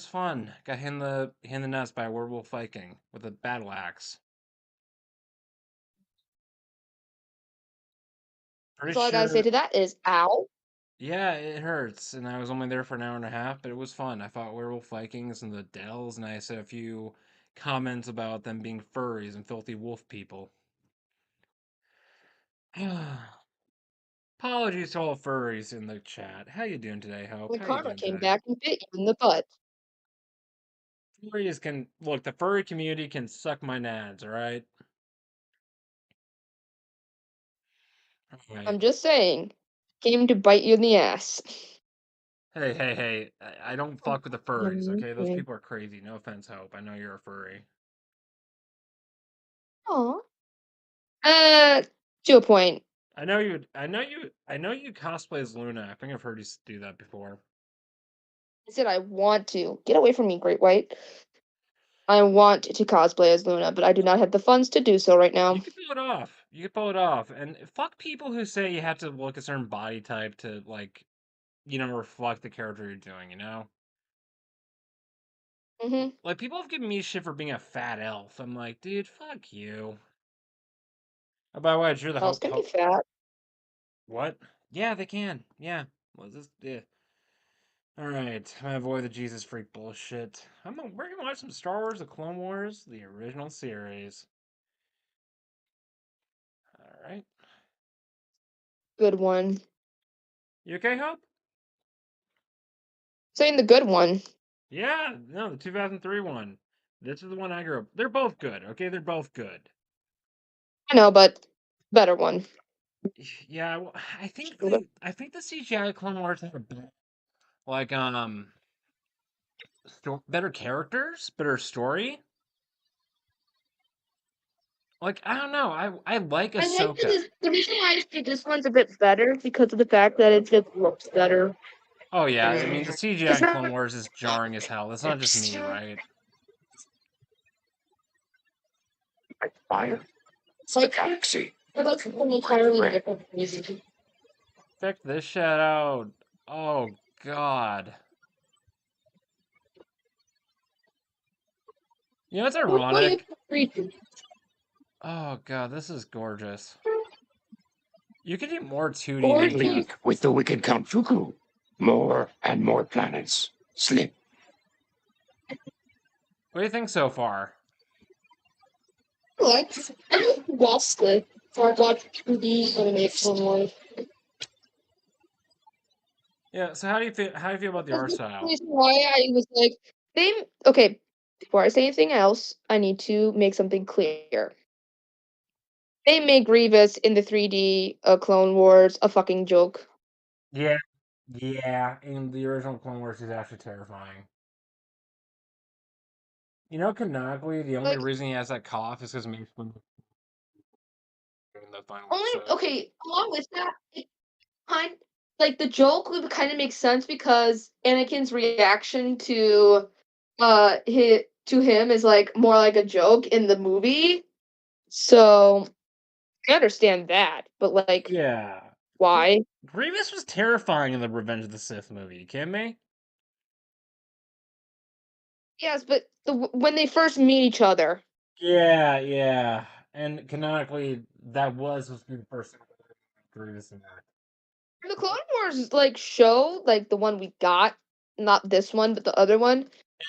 was fun. Got hit in the nuts by a werewolf Viking with a battle axe. Pretty So all I gotta say sure. to that is, ow. Yeah, it hurts, and I was only there for an hour and a half, but it was fun. I fought werewolf Vikings in the Dells, and I said a few comments about them being furries and filthy wolf people. Apologies to all furries in the chat. How you doing today, Hope? The How you karma doing came today? back and bit you in the butt. Furries can look. The furry community can suck my nads. All right. All I'm right. just saying, came to bite you in the ass. Hey, hey, hey! I don't fuck with the furries. Okay, those Okay. people are crazy. No offense, Hope. I know you're a furry. Aw. Uh, to a point. I know you. I know you. I know you cosplay as Luna. I think I've heard you do that before. I said I want to. Get away from me, Great White. I want to cosplay as Luna, but I do not have the funds to do so right You now. could pull it off. You could pull it off. And fuck people who say you have to look a certain body type to like, reflect the character you're doing. Mm-hmm. Like people have given me shit for being a fat elf. I'm like, dude, fuck you. Oh, by the way, you're the Else hope. can be fat. What? Yeah, they can. Yeah. Well, this. Yeah. All right. I avoid the Jesus freak bullshit. We're gonna watch some Star Wars: The Clone Wars, the original series. All right. Good one. You okay, Hope? Saying the good one. Yeah. No, the 2003 one. This is the one I grew up. They're both good. Okay, they're both good. I know, but better one. Yeah. Well, I think the CGI Clone Wars had a like better characters, better story. Like I don't know. I like I think Ahsoka. the reason why I think this one's a bit better because of the fact that it just looks better. Oh yeah, I mean the CGI It's in not Clone Wars is jarring as hell. That's not just me, right? like fire. It's like galaxy. It looks entirely different music. Check this shit out. Oh god. You know what's What will you ironic? read? Oh god, this is gorgeous. You could do more 2D Or Minecraft. link with the wicked Count Dooku. More and more planets. Slip. What do you think so far? Like, I watched it. So I watched 2D animation one. Yeah, so how do you feel about the That's art the style? reason why I was like, they okay. Before I say anything else, I need to make something clear. They made Grievous in the 3D Clone Wars a fucking joke. Yeah. Yeah, in the original Clone Wars he's actually terrifying. Canonically, the only Like, reason he has that cough is because Mace Windu in the final only episode. okay. Along with that, it kind like the joke would kind of make sense because Anakin's reaction to him is like more like a joke in the movie. So I understand that, but like, Yeah. why? Grievous was terrifying in the Revenge of the Sith movie. You kidding me? Yes, but when they first meet each other, Yeah, yeah. And canonically, that was supposed to be the first time Grievous in that. the Clone Wars like show, like the one we got, not this one, but the other one,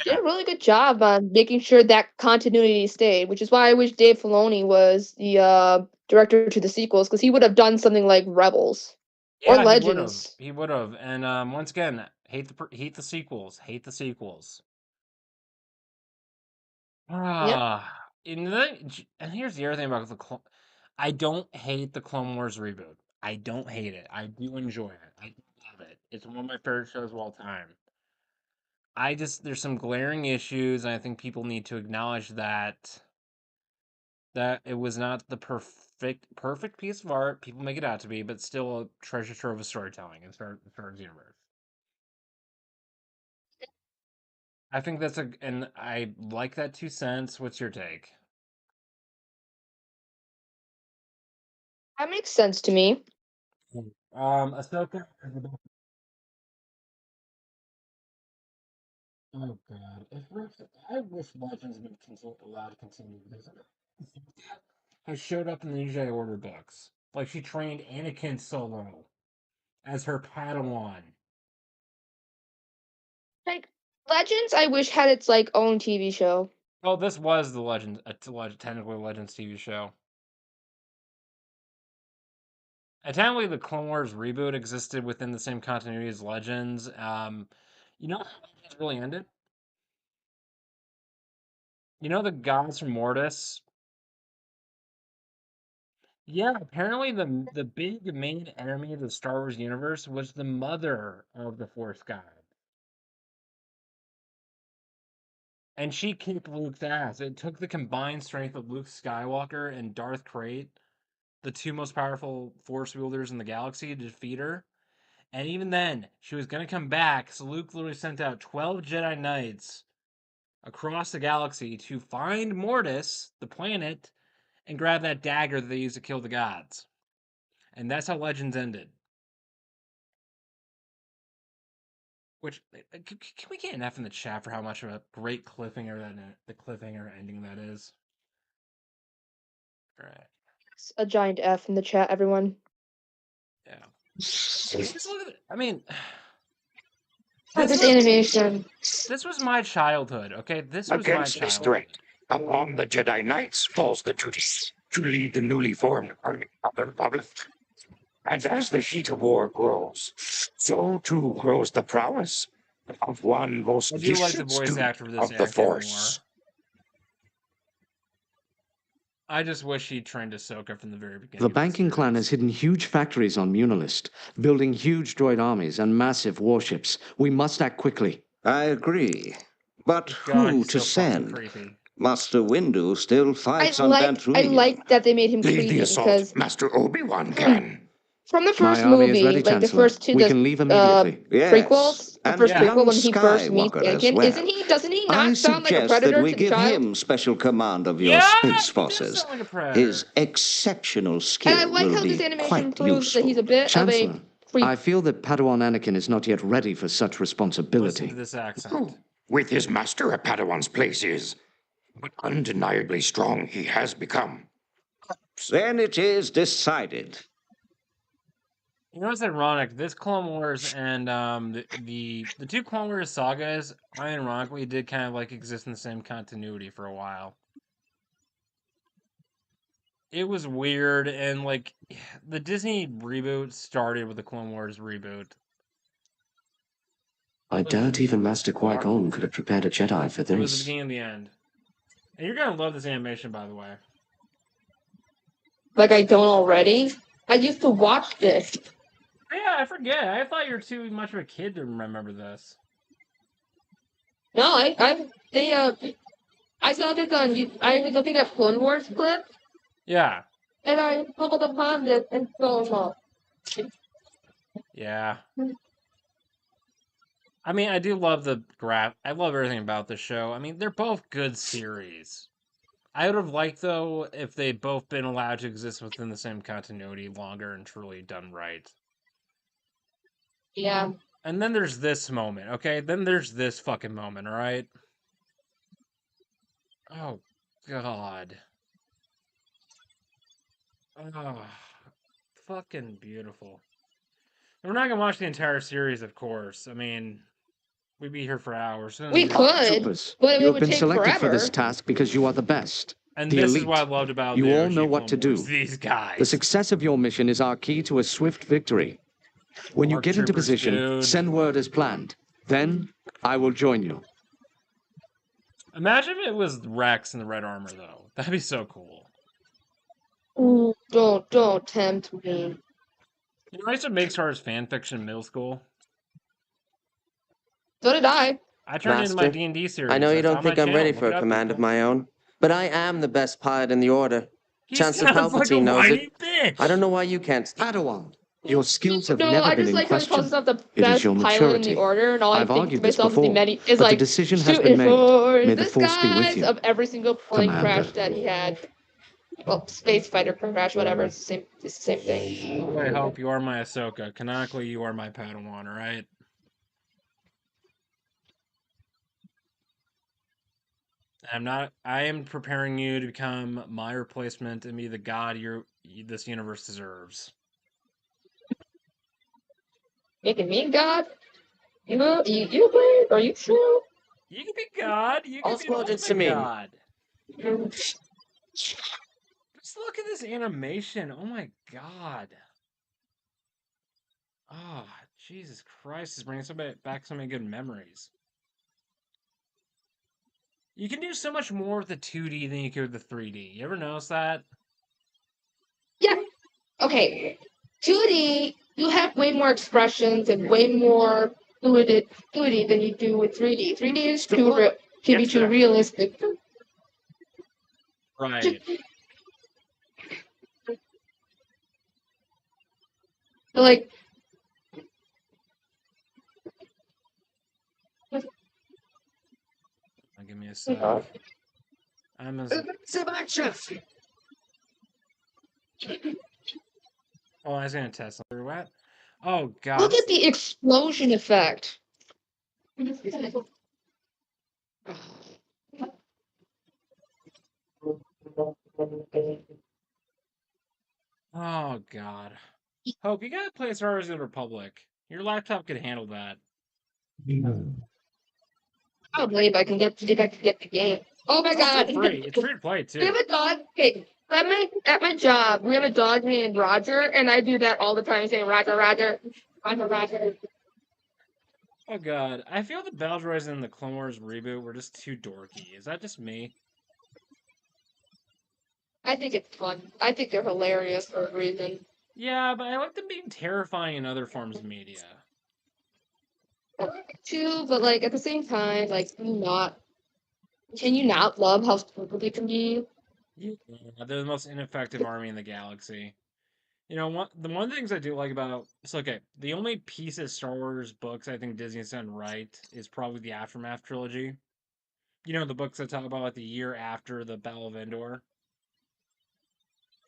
did Yeah, a really good job on making sure that continuity stayed. Which is why I wish Dave Filoni was the director to the sequels, because he would have done something like Rebels or yeah, he would have. Legends. He would have. And once again, hate the sequels. Hate the sequels. Yep. And here's the other thing about I don't hate the Clone Wars reboot. I don't hate it. I do enjoy it. I love it. It's one of my favorite shows of all time. There's some glaring issues, and I think people need to acknowledge that it was not the perfect piece of art people make it out to be, but still a treasure trove of storytelling in Star Wars universe. I think and I like that 2 cents. What's your take? That makes sense to me. Ahsoka. Oh god, I wish Legends had been allowed to continue because has showed up in the Jedi Order books. Like she trained Anakin Solo as her Padawan. Like Legends, I wish had its like own TV show. Oh, this was the technically Legends TV show. And technically, the Clone Wars reboot existed within the same continuity as Legends. You know how Legends really ended? You know the gods from Mortis? Yeah, apparently the big main enemy of the Star Wars universe was the mother of the Force God. And she kicked Luke's ass. It took the combined strength of Luke Skywalker and Darth Krayt, the two most powerful Force wielders in the galaxy, to defeat her. And even then, she was going to come back, so Luke literally sent out 12 Jedi Knights across the galaxy to find Mortis, the planet, and grab that dagger that they used to kill the gods. And that's how Legends ended. Which can we get an F in the chat for how much of a great cliffhanger the cliffhanger ending that is? All right. It's a giant F in the chat, everyone. Yeah. Just look at it. I mean, This animation. this was my childhood. Okay, this was my Against this childhood. threat, upon the Jedi Knights falls the duty to lead the newly formed army of the Republic. And as the heat of war grows, so too grows the prowess of one most I do like the vicious voice student actor for this of the actor more. Force. I just wish he trained Ahsoka from the very beginning. The of the banking clan series. has hidden huge factories on Munilist, building huge droid armies and massive warships. We must act quickly. I agree. But God, who he's to so fucking send? creepy. Master Windu still fights on I Dantooine. like that they made him Lead the creepy assault, because Master Obi-Wan can. from the first My army is movie, ready, like the Chancellor. first two, We can leave immediately. Yes, prequels, the and first young prequel when he first meets Skywalker as Anakin, well. doesn't he I not sound like a suggest predator that we to the give child? him special command of your Yeah, space he does forces. sound like a predator. His exceptional And skill I like will how this be animation quite proves that he's a useful. bit Chancellor, of a creep. I feel that Padawan Anakin is not yet ready for such Listen responsibility. to this accent. Who, with his master at Padawan's place, is, but undeniably strong he has become. Then it is decided. You know what's ironic? This Clone Wars and the two Clone Wars sagas, ironically, did kind of like exist in the same continuity for a while. It was weird, and like the Disney reboot started with the Clone Wars reboot. I doubt even Master Qui-Gon could have prepared a Jedi for It was the this. beginning and the end. And you're gonna love this animation, by the way. Like I don't already. I used to watch this. Yeah, I forget. I thought you were too much of a kid to remember this. No, I saw this on. I was looking at Clone Wars clip, Yeah. and I stumbled upon this and fell in love. Yeah. I mean, I do love the graph. I love everything about the show. I mean, they're both good series. I would have liked, though, if they'd both been allowed to exist within the same continuity longer and truly done right. Yeah. And then there's this moment, okay? Then there's this fucking moment, alright? Oh, God. Oh, fucking beautiful. We're not gonna watch the entire series, of course. I mean, we'd be here for hours. We could, Troopers, but it you have would been take selected for forever. this task because you are the best. And the this is elite. what I loved about You the all OG know what to Clone Wars, do. These guys. The success of your mission is our key to a swift victory. When you Mark get into troopers, position, dude. send word as planned. Then I will join you. Imagine if it was Rex in the red armor, though. That'd be so cool. Ooh, don't tempt me. You know, I used to make Star Wars fan fiction in middle school. So did I. I turned into my Master, D&D series. I know you That's don't on my think I'm channel. ready Look for it a up, command of people. my own, but I am the best pilot in the Order. He Chancellor sounds like a Palpatine knows whiny it. bitch. I don't know why you can't. Padawan, your skills have No, never I been just in like how he calls question. himself the It is best your pilot in the maturity. order, and all I've I think to argued this myself before, is but the like decision has shooting been made. for May the the Force be with skies you, of every single plane Commander. crash that he had. Well, space fighter crash, whatever. It's the same thing. I hope you are my Ahsoka. Canonically, you are my Padawan, alright? I am preparing you to become my replacement and be the god this universe deserves. Making me God? You are you sure? You can be god. You All can be an squadrons to ultimate me. god. Just look at this animation. Oh my god. Oh, Jesus Christ, it's bringing back so many good memories. You can do so much more with the 2D than you could with the 3D. You ever notice that? Yeah. Okay. 2D, you have way more expressions and way more fluidity than you do with 3D. 3D is can be too realistic. Right. Like, Give me a sec. I'm a... Some action! Oh, I was gonna test something. What? Oh god. look at the explosion effect. Oh god. Hope, you gotta play Star Wars: The Republic. Your laptop could handle that. Probably if I can get the game. Oh my god! It's free. It's free to play We too. have a dog. Okay, at my job, we have a dog named Roger, and I do that all the time, saying Roger, Roger, Roger, Roger. Oh god. I feel the Battle Droids in the Clone Wars reboot were just too dorky. Is that just me? I think it's fun. I think they're hilarious for a reason. Yeah, but I like them being terrifying in other forms of media. Too, but like at the same time, like can you not love how stupid they can be? Yeah, they're the most ineffective army in the galaxy. You know, one of the things I do like about okay, the only piece of Star Wars books I think Disney's done right is probably the Aftermath trilogy. You know, the books that talk about like the year after the Battle of Endor,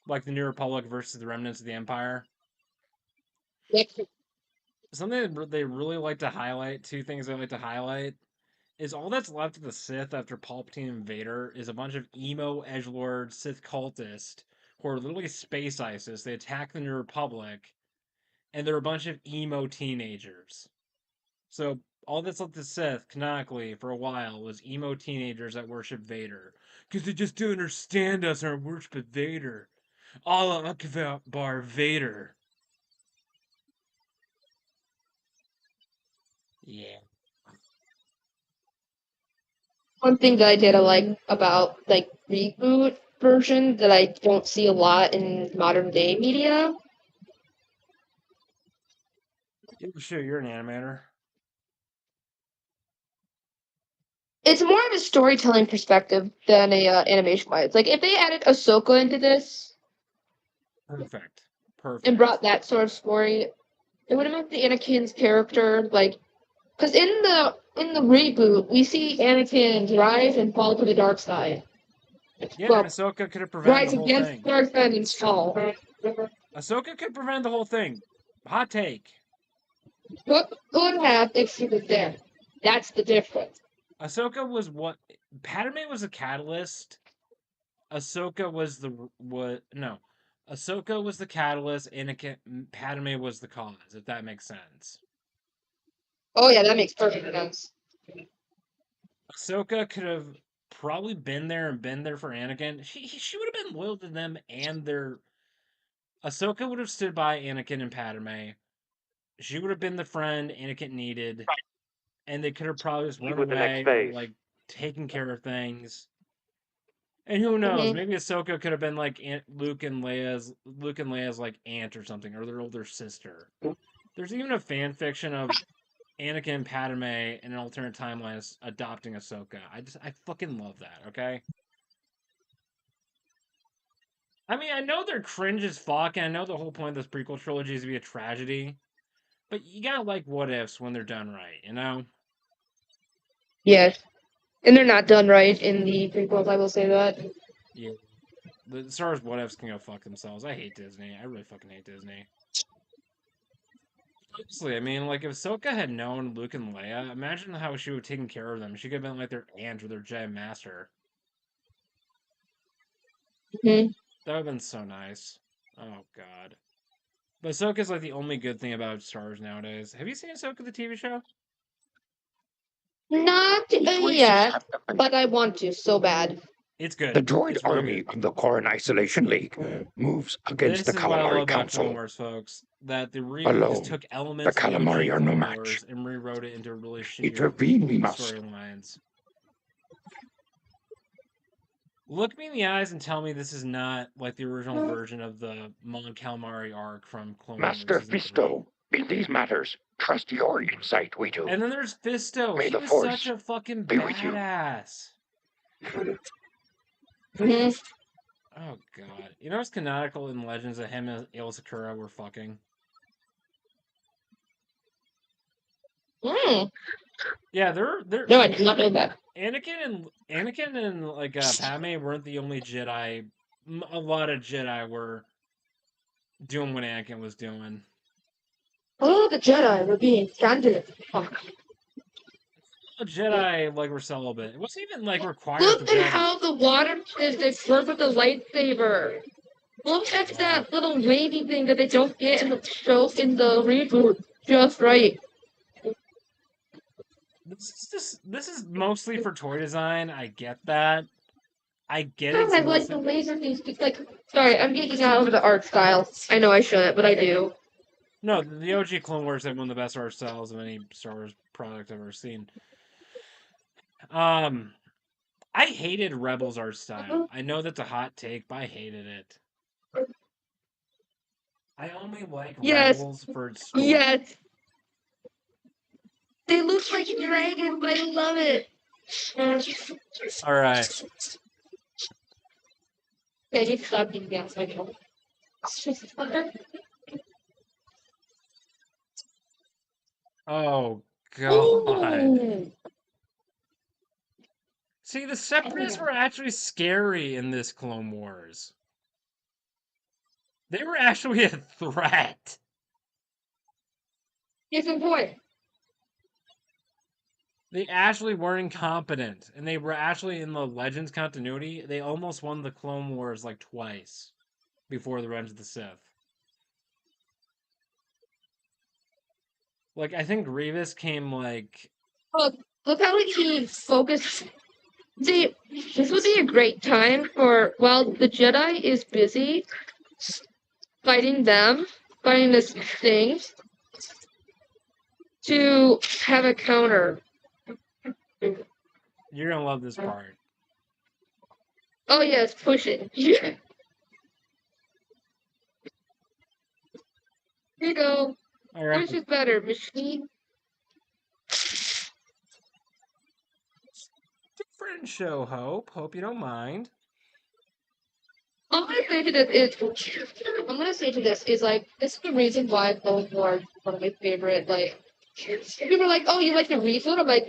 like the New Republic versus the remnants of the Empire. Something that they really like to highlight. Two things they like to highlight is all that's left of the Sith after Palpatine and Vader is a bunch of emo edgelord Sith cultists who are literally space ISIS. They attack the New Republic, and they're a bunch of emo teenagers. So all that's left of Sith, canonically, for a while, was emo teenagers that worship Vader. Because they just don't understand us and worship Vader. Allah Akbar Vader. Yeah. One thing that I did like about like reboot version that I don't see a lot in modern day media. Sure, you're an animator. It's more of a storytelling perspective than a animation wise. Like if they added Ahsoka into this Perfect. Perfect. and brought that sort of story, it would have made the Anakin's character like, because in the reboot we see Anakin rise and fall to the dark side. Yeah, Well, Ahsoka could have prevented rise the whole against thing. the dark side and fall. Ahsoka could prevent the whole thing. Hot take. Could have if she was there. That's the difference. Ahsoka was what Padme was a catalyst. Ahsoka was the what? No, Ahsoka was the catalyst. Anakin, Padme was the cause. If that makes sense. Oh yeah, that makes perfect sense. Ahsoka could have probably been there for Anakin. She would have been loyal to them and their. Ahsoka would have stood by Anakin and Padme. She would have been the friend Anakin needed, and they could have probably just run away or like taken care of things. And who knows? Mhm. Maybe Ahsoka could have been like Luke and Leia's like aunt or something, or their older sister. There's even a fan fiction of Anakin and Padme in an alternate timeline adopting Ahsoka. I fucking love that. Okay. I mean, I know they're cringe as fuck, and I know the whole point of this prequel trilogy is to be a tragedy, but you gotta like what ifs when they're done right, you know? Yes. And they're not done right in the prequels, I will say that. Yeah. The Star Wars what ifs can go fuck themselves. I hate Disney. I really fucking hate Disney. Honestly, I mean, like, if Ahsoka had known Luke and Leia, imagine how she would have taken care of them. She could have been like their aunt or their Jedi master. Mhm. That would have been so nice. Oh god. But Ahsoka's like the only good thing about Star Wars nowadays. Have you seen Ahsoka the TV show? Not yet, but I want to so bad. It's good. The droid It's really army good. of the Corran Isolation League moves against This the is what I love Calamari about Clone Council. Wars, folks. That the reboot Alone, just took elements of the Calamari OG are no Clone match. Wars and rewrote it into really shitty Intervene we must. storylines. Look me in the eyes and tell me this is not like the original version of the Mon Calamari arc from Clone Wars Master season 3. Fisto, in these matters, trust your insight we do. And then there's Fisto. May He the was Force such a fucking be with you. badass. Mhm. Oh god. You know it's canonical in Legends that him and Aayla Secura were fucking? Mm. Yeah, they're No, I did not know that. Anakin and like Padme weren't the only Jedi. A lot of Jedi were doing what Anakin was doing. Oh, the Jedi were being scandalous. Fuck. A Jedi like were celibate. It wasn't even like required Look for at Jedi. how the water is. They flirt with the lightsaber. Look at that little wavy thing that they don't get in the show in the reboot. Just right. This is mostly for toy design. I get that. I get I it. like the laser things. Like, sorry, I'm geeking out over the art style. I know I shouldn't, but I do. No, the OG Clone Wars had one of the best art styles of any Star Wars product I've ever seen. I hated Rebels art style. I know that's a hot take, but I hated it. I only like Yes. Rebels for its story. Yes. They look like dragons, but I love it. All right. Okay, you stop being gas, I know. Oh god. See, the Separatists were actually scary in this Clone Wars. They were actually a threat. It's important. They actually weren't incompetent, and they were actually in the Legends continuity. They almost won the Clone Wars like twice before the Revenge of the Sith. Like, I think Grievous came like. Look how he focused. See, this would be a great time for, while the Jedi is busy fighting this thing, to have a counter. You're gonna love this part. Oh yes, push it. Yeah. Here you go. All right. Which is better, machine? Different show, Hope. Hope you don't mind. I'm gonna say to this is like, this is the reason why Clone Wars is one of my favorite, like, people are like, oh, you like the reboot? I'm like,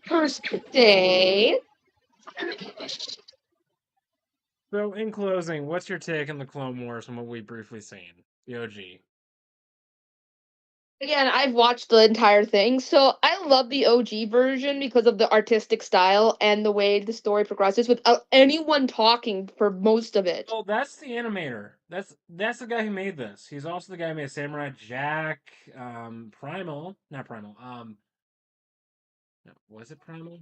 first day. So, in closing, what's your take on the Clone Wars from what we've briefly seen? The OG. Again, I've watched the entire thing, so I love the OG version because of the artistic style and the way the story progresses without anyone talking for most of it. Oh, that's the animator. That's the guy who made this. He's also the guy who made Samurai Jack, Primal, not Primal. No, was it Primal?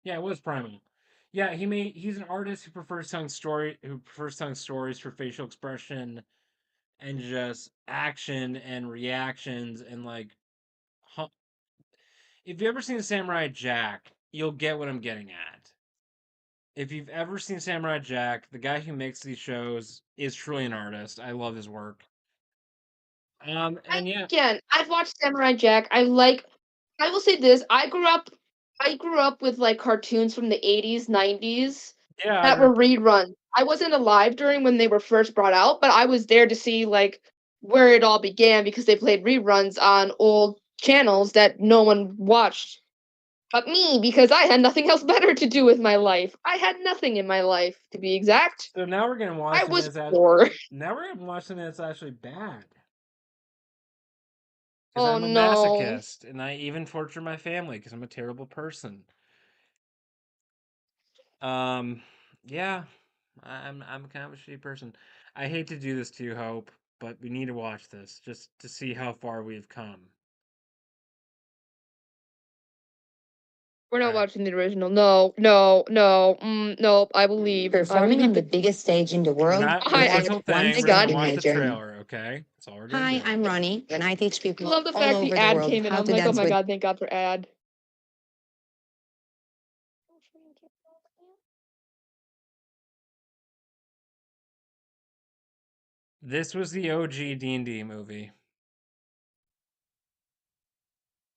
Yeah, it was Primal. Yeah, he's an artist who prefers telling stories for facial expression and just action and reactions and like if you've ever seen Samurai Jack, you'll get what I'm getting at. If you've ever seen Samurai Jack, the guy who makes these shows is truly an artist. I love his work. And yeah, Again, I've watched Samurai Jack. I will say this, I grew up with like cartoons from the 80s, 90s yeah, that were reruns. I wasn't alive during when they were first brought out, but I was there to see like where it all began because they played reruns on old channels that no one watched but me because I had nothing else better to do with my life. I had nothing in my life, to be exact. So now we're gonna watch I something was that's poor. now we're gonna watch something that's actually bad. Oh, Because I'm a no. masochist, and I even torture my family because I'm a terrible person. Yeah, I'm kind of a shitty person. I hate to do this to you, Hope, but we need to watch this just to see how far we've come. We're not Okay. watching the original. No, no, no, no. I will leave. I will Performing on leave the biggest stage in the We're world, not I- gonna you watch add the whole one thing. We're step gonna in watch my the journey. trailer, okay? That's all we're gonna Hi, do. I'm Ronnie, and I teach I people love the all fact over the the ad world came in. how I'm to like, oh dance my with. god, thank God for ad. This was the OG D&D movie.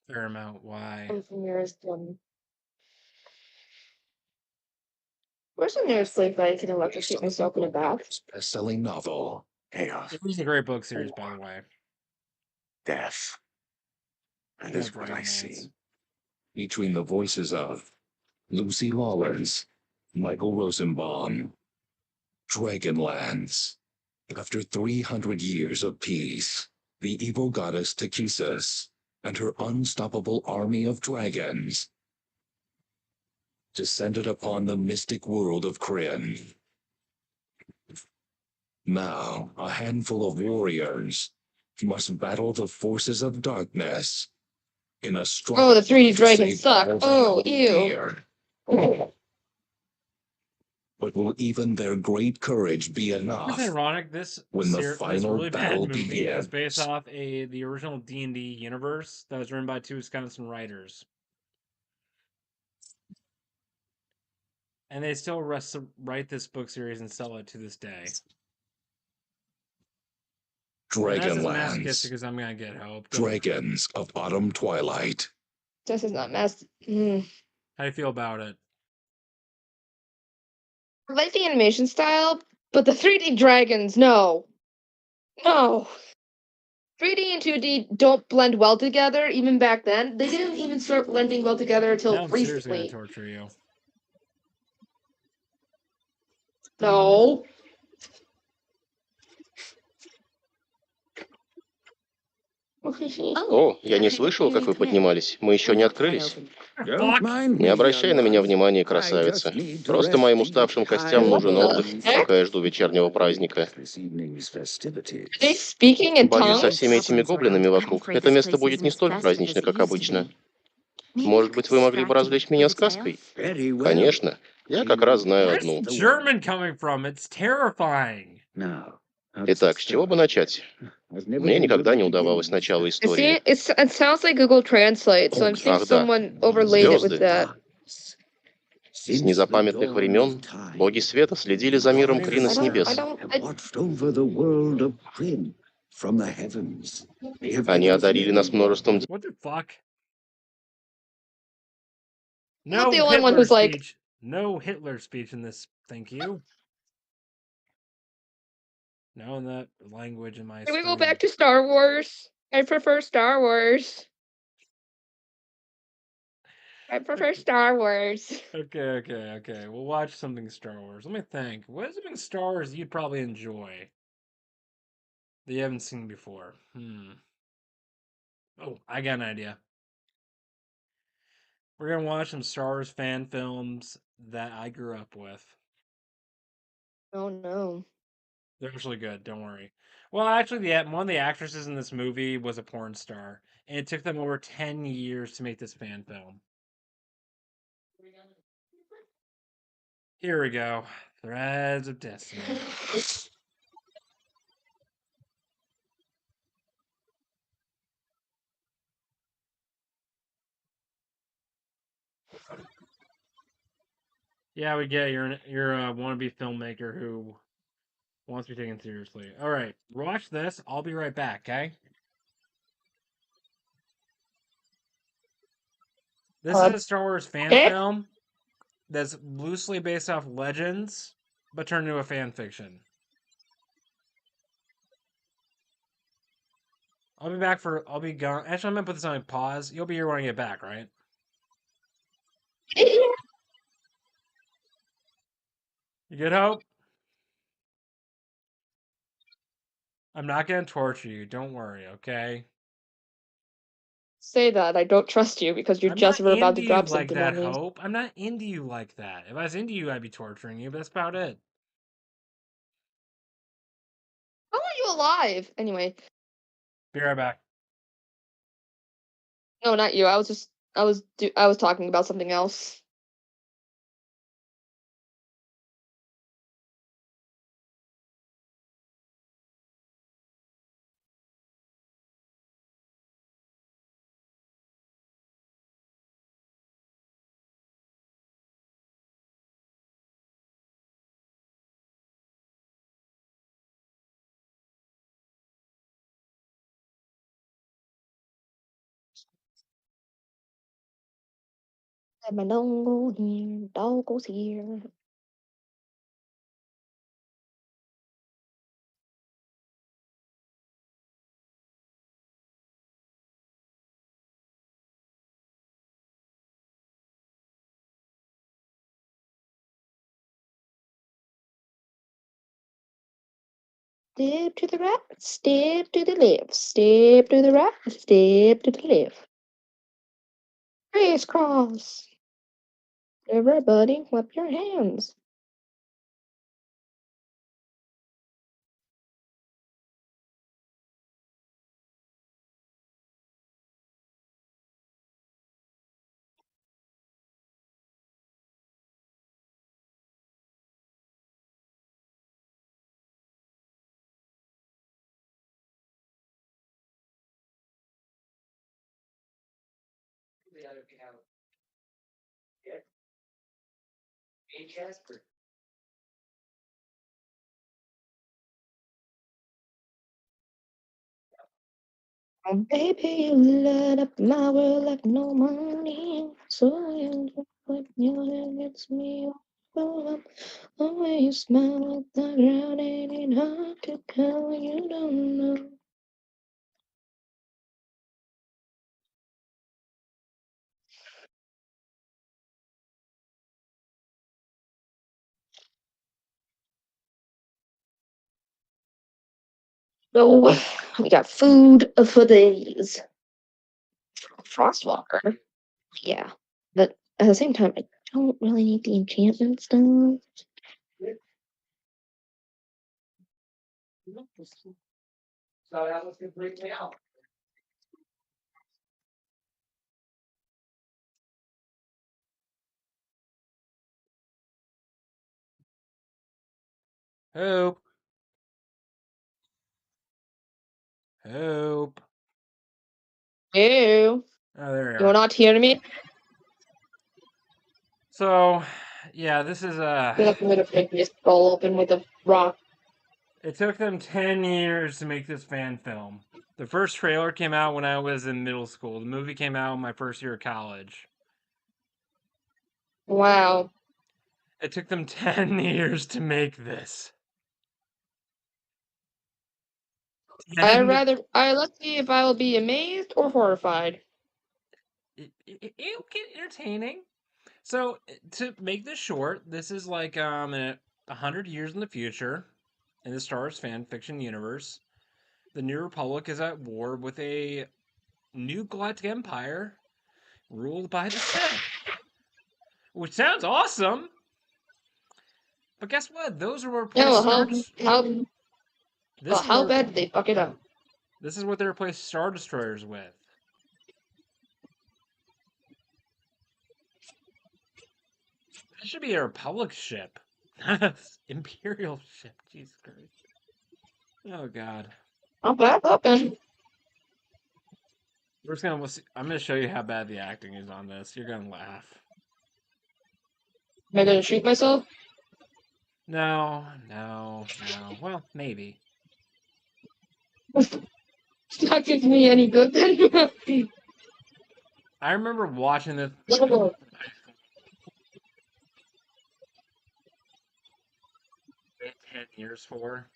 Fair amount. Why? Where's the nearest one? Where's the nearest place that I can electrocute myself in a bath? Best-selling novel, Chaos, It was a great book series, by the way. Death. That Yeah, is what I Dragonlance. see. Between the voices of Lucy Lawless, Michael Rosenbaum, Dragonlance. After 300 years of peace, the evil goddess Takisis and her unstoppable army of dragons descended upon the mystic world of Kryn. Now, a handful of warriors must battle the forces of darkness in a struggle Oh, the 3D to dragons save suck. all they Oh, hold ew. dear. But will even their great courage be It's enough ironic. This when the this final really battle bad movie is begins? based off the original D&D universe that was written by 2 Wisconsin writers, and they still write this book series and sell it to this day. And that's as masochistic Dragonlance, as I'm gonna get, Hope. Dragons of Autumn Twilight. This is not mess. How do you feel about it? I like the animation style, but the 3D dragons, no. No. 3D and 2D don't blend well together, even back then. They didn't even start blending well together until Now I'm seriously gonna recently. torture you. No. О, я не слышал, как вы поднимались. Мы еще не открылись. Fuck! Не обращай на меня внимания, красавица. Просто моим уставшим костям нужен отдых, пока я жду вечернего праздника. Are they speaking in Боюсь, со tongues? всеми этими гоблинами вокруг это место будет не столь празднично, как обычно. Может быть, вы могли бы развлечь меня сказкой? Конечно. Я как раз знаю Where's одну. German coming from? It's terrifying. Итак, с чего бы начать? Мне никогда не удавалось начало I see истории. it sounds like Google Translate, so I'm seeing Ах, да. someone overlaid it with Звезды. that. С незапамятных времен боги света следили за миром Крина с небес. Они одарили нас множеством What the fuck? I'm No not the only one Hitler who's like, speech. No Hitler speech in this. Thank you. No, in that language in my can we go screen. back to Star Wars? I prefer Star Wars. I prefer Star Wars. Okay. We'll watch something Star Wars. Let me think. What is something Star Wars you'd probably enjoy that you haven't seen before? Oh, I got an idea. We're gonna watch some Star Wars fan films that I grew up with. Oh no. They're actually good. Don't worry. Well, actually, one of the actresses in this movie was a porn star, and it took them over 10 years to make this fan film. Here we go. Threads of Destiny. Yeah, we get you're a wannabe filmmaker who wants to be taken seriously. All right, watch this. I'll be right back. Okay. This is a Star Wars fan film that's loosely based off legends, but turned into a fan fiction. I'll be gone. Actually, I'm gonna put this on pause. You'll be here when I get back, right? You good, Hope? I'm not gonna torture you. Don't worry, okay? say that. I don't trust you because you I'm just not were about to into you drop like something that, on me. Hope. I'm not into you like that. If I was into you, I'd be torturing you, but that's about it. How are you alive? Anyway, Be right back. no, not you. I was talking about something else. Let my dog go here, dog goes here. Step to the right, step to the left, step to the right, step to the left. Crisscross. Everybody, clap your hands. Oh, baby, you light up my world like no money. So you put your hand gets me all up. Oh, when you smile at the ground, ain't it hard to call you don't know. So we got food for days. Frostwalker. Yeah. But at the same time, I don't really need the enchantment stuff. So that was gonna freak me out. Hope. Hope. Ew. Oh, there you You're are. not hearing me? So, yeah, this is You're not going to break this skull open with a rock. It took them 10 years to make this fan film. The first trailer came out when I was in middle school. The movie came out my first year of college. Wow. It took them 10 years to make this. Let's see if I will be amazed or horrified. It'll get entertaining. So, to make this short, this is like 100 years in the future in the Star Wars fan fiction universe. The New Republic is at war with a new galactic empire ruled by the Sith. Which sounds awesome. But guess what? Those are what Yeah, replaced how bad did they fuck it up? This is what they replaced Star Destroyers with. That should be a Republic ship. Imperial ship. Jesus Christ. Oh God. Not bad looking. I'm gonna show you how bad the acting is on this. You're gonna laugh. Am I gonna shoot myself? No. Well, maybe. It's not giving me any good then. I remember watching this. 10 years for.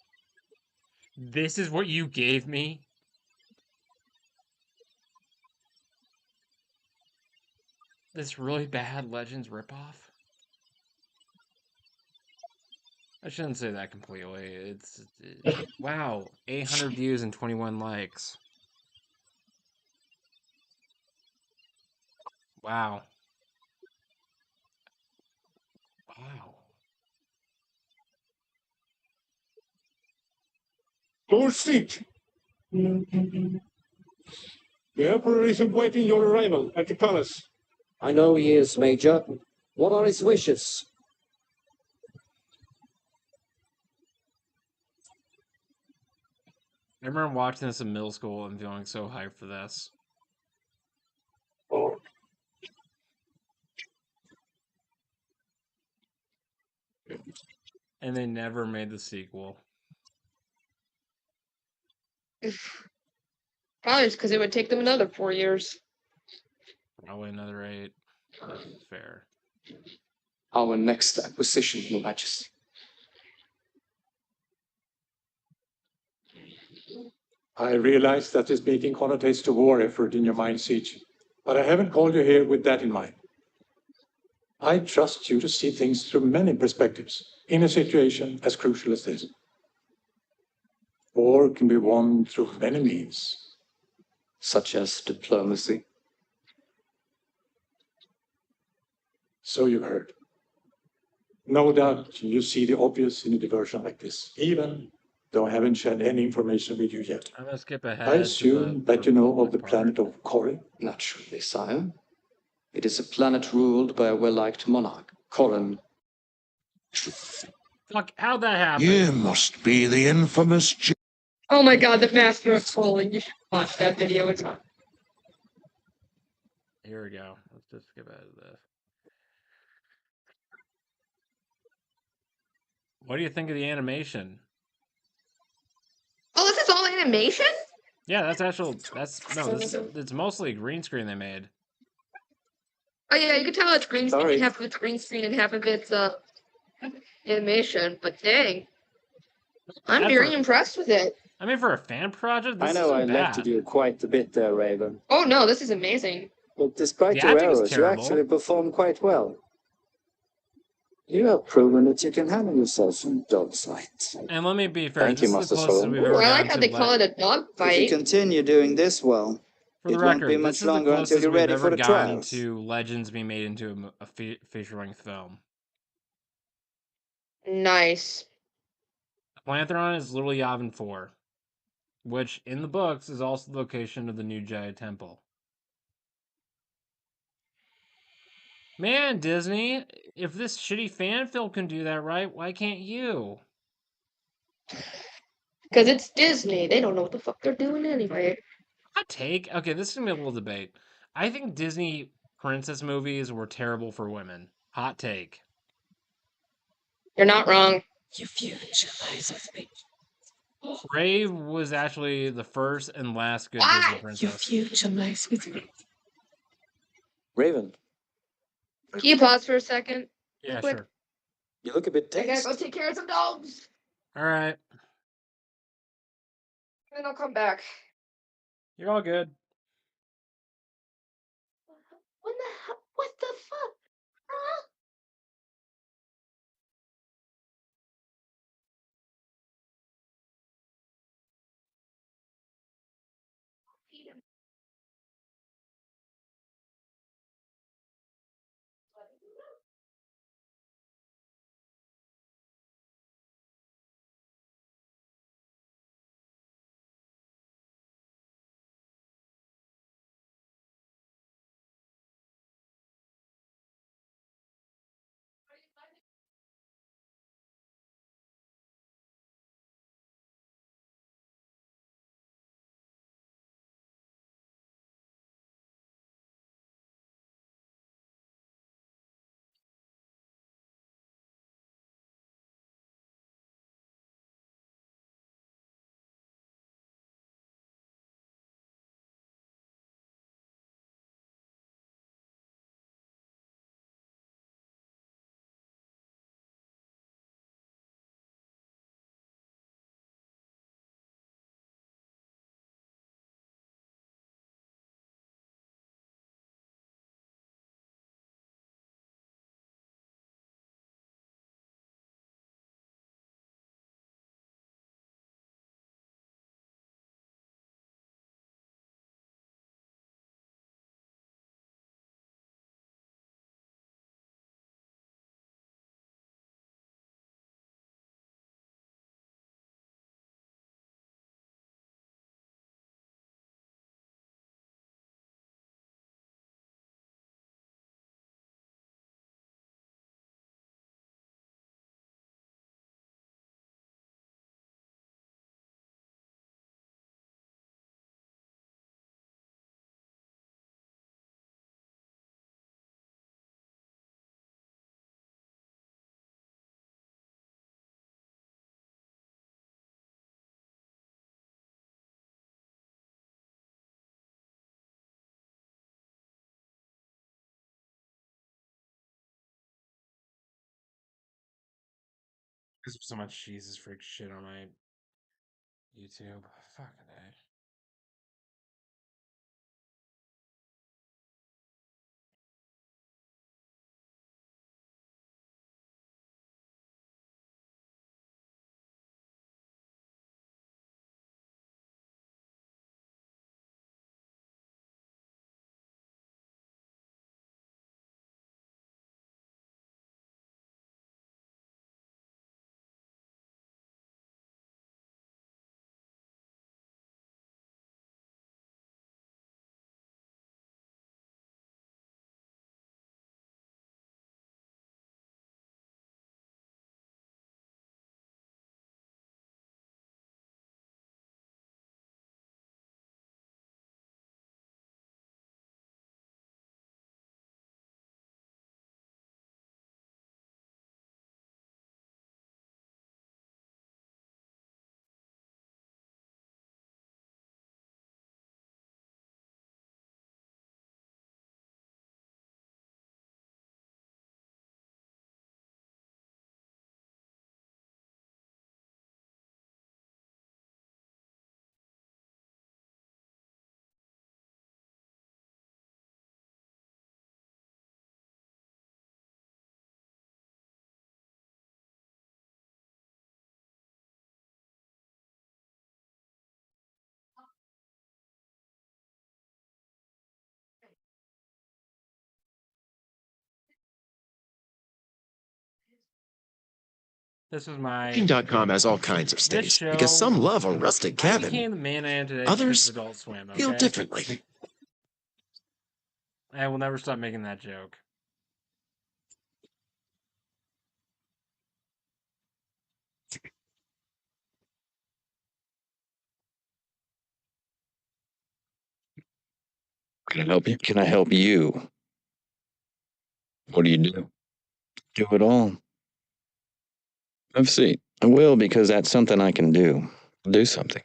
This is what you gave me? This really bad Legends ripoff? I shouldn't say that completely. Wow, 800 views and 21 likes. Wow. Wow. Lord Seek. The Emperor is awaiting your arrival at the palace. I know he is, Major. What are his wishes? I remember watching this in middle school and feeling so hyped for this. And they never made the sequel. Probably just because it would take them another 4 years. Probably another 8. That's fair. Our next acquisition, Your Majesty. I realize that this meeting connotates the war effort in your mind siege, but I haven't called you here with that in mind. I trust you to see things through many perspectives in a situation as crucial as this. War can be won through many means. Such as diplomacy. So you've heard. No doubt you see the obvious in a diversion like this, even though I haven't shared any information with you yet. I'm gonna skip ahead. I assume that you know of the planet of Corin. Naturally, sire. It is a planet ruled by a well-liked monarch, Corin. Fuck, how'd that happen? You must be the infamous Oh my god, the Master of Falling. You should watch that video. It's on. Here we go. Let's just skip ahead to this. What do you think of the animation? Oh, this is all animation? Yeah, that's it's mostly green screen they made. Oh yeah, you can tell it's green screen. Sorry. Half of it's green screen and half of it's animation. But dang, I'm That's very for- impressed with it. I mean, for a fan project, this I know I isn't bad. lectured you quite a bit there, Raven. Oh no, this is amazing. But despite The your acting is errors, you terrible. actually performed quite well. You have proven that you can handle yourself in dogfight. And let me be fair, Thank this you, is the Master closest Solomon. we've Ooh, ever I like gotten how to they call it a dog If you fight. continue doing this well, For the it record, won't be this much is the longer until closest you're we've ready ever for the gotten trials. to Legends being made into a feature-length film. Nice. Plantheron is Little Yavin 4, which in the books is also the location of the new Jedi Temple. Man, Disney, if this shitty fan film can do that right, why can't you? Because it's Disney. They don't know what the fuck they're doing anyway. Hot take. Okay, this is gonna be a little debate. I think Disney princess movies were terrible for women. Hot take. You're not wrong. Your future lies with me. Brave was actually the first and last good Ah! Disney Your princess. future lies with me. Raven, Can you pause for a second? Yeah, quick? sure. you look a bit I gotta tense. go take care of some dogs. All right, And then I'll come back. you're all good. What the hell? What the fuck? Huh? Feed him. There's so much Jesus freak shit on my YouTube. Fucking A. This is my Booking.com has all kinds of this stays show. because some love a rustic I cabin. became the main man today. Others Adult Swim. feel Okay. differently. I will never stop making that joke. Can I help you? Can I help you? What do you do? Do it all. Have a seat. I will because that's something I can do. Do something.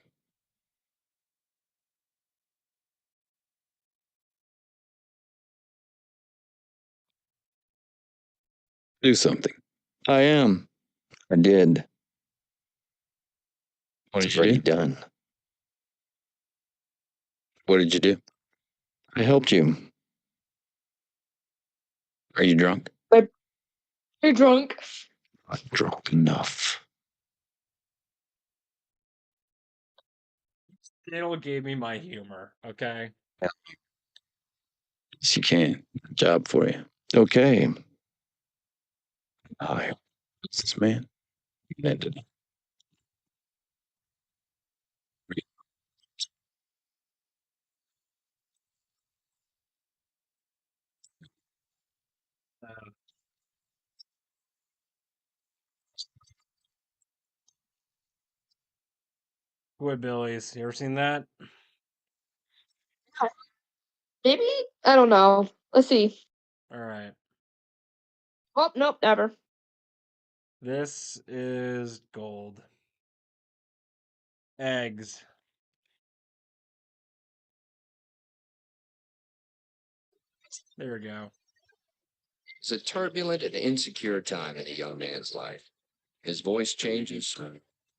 Do something. I am. I did. What did you already done? What did you do? I helped you. Are you drunk? You're drunk. I'm drunk enough. Daniel gave me my humor. Okay. Yes, you can. Job for you. Okay. Hi. Who's this man? Ended. Squidbillies. You ever seen that? Maybe? I don't know. Let's see. All right. Oh, nope, never. This is gold. Eggs. There we go. It's a turbulent and insecure time in a young man's life. His voice changes,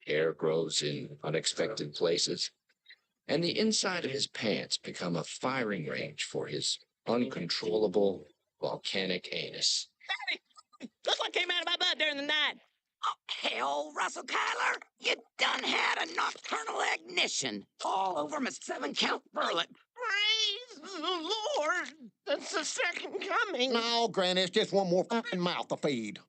hair grows in unexpected places, and the inside of his pants become a firing range for his uncontrollable volcanic anus. Look what came out of my butt during the night. Oh, hell, Russell Kyler, you done had a nocturnal ignition all over my 7-count burlet. Praise the Lord. That's the second coming. No, Granny, it's just one more fucking mouth to feed.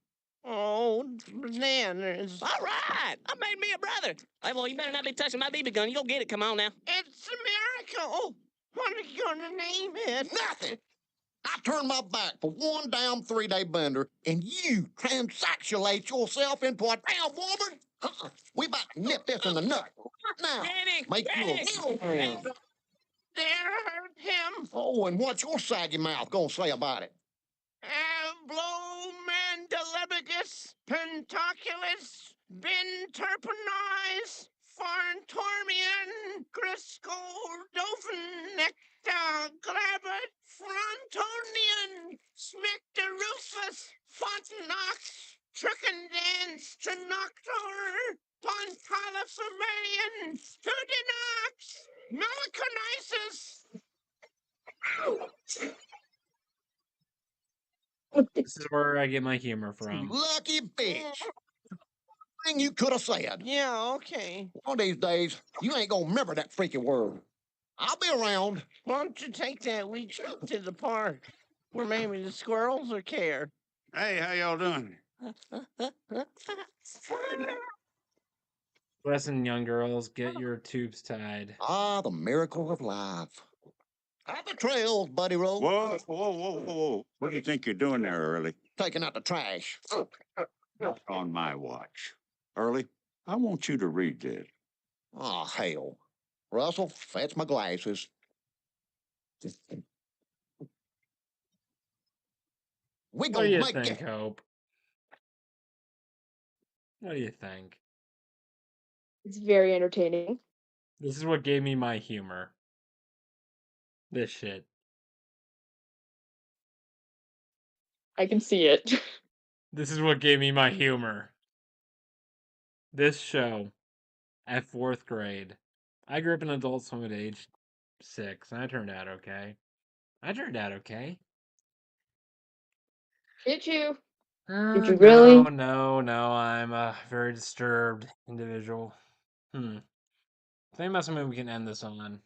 Oh, bananas. All right. I made me a brother. Hey, well, you better not be touching my BB gun. You go get it. Come on now. It's a miracle. What are you going to name it? Nothing. I turned my back for one damn 3-day bender, and you transactionate yourself into a damn woman? We about to nip this in the nut right now. Granny, Make Granny. you a... There hurt him. Oh, and what's your saggy mouth gonna say about it? Ablomandelebicus, pentaculus, binterpenize, farntormian, griscoldophin, nectar, glabbet, frontonian, smictorufus, fontenax, Trucken dance to Noctor, Pon Sumerian, to Denox, Meliconisis. This is where I get my humor from. Lucky bitch. Thing you could have said. Yeah, okay. One of these days, you ain't gonna remember that freaky word. I'll be around. Why don't you take that wee trip to the park, where maybe the squirrels will care? Hey, how y'all doing? Listen, young girls, get your tubes tied. Ah, the miracle of life. At the trails, Buddy Roll. Whoa, whoa, whoa, whoa. What do you think you're doing there, Early? Taking out the trash. On my watch. Early, I want you to read this. Oh, hell. Russell, fetch my glasses. We What do gonna you make think, it. Hope? What do you think? It's very entertaining. This is what gave me my humor. This shit. I can see it. This is what gave me my humor. This show at 4th grade. I grew up in Adult Swim at age 6, and I turned out okay. Did you? Uh, Did you really? No, I'm a very disturbed individual. Think about something we can end this on.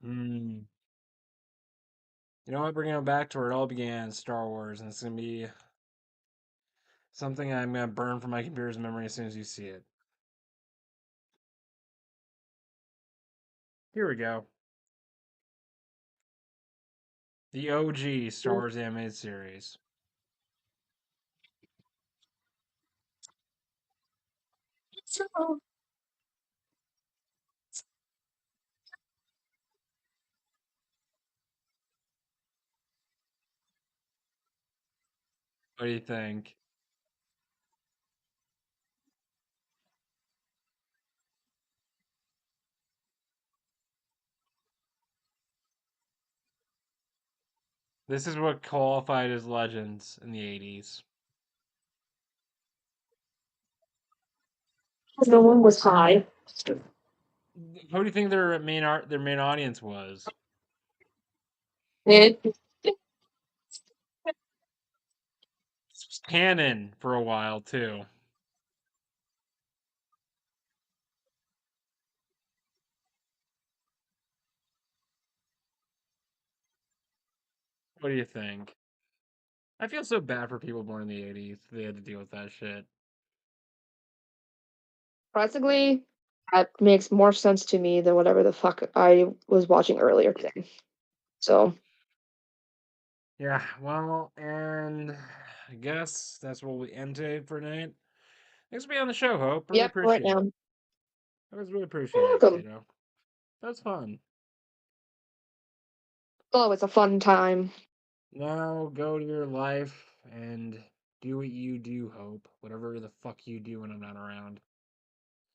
You know what? Bringing it back to where it all began, Star Wars, and it's gonna be something I'm gonna burn from my computer's memory as soon as you see it. Here we go. The OG Star Wars animated series. What do you think? This is what qualified as legends in the 80s. No one was high. How do you think their main audience was? It was canon for a while too. What do you think? I feel so bad for people born in the 80s. They had to deal with that shit. Practically, that makes more sense to me than whatever the fuck I was watching earlier today. So, Yeah, well, and I guess that's what we end today for tonight. Thanks for being on the show, Hope. Really yep, right appreciate now. it. I was really appreciate You're it, welcome. That's fun. Oh, it's a fun time. Now go to your life and do what you do, Hope. Whatever the fuck you do when I'm not around.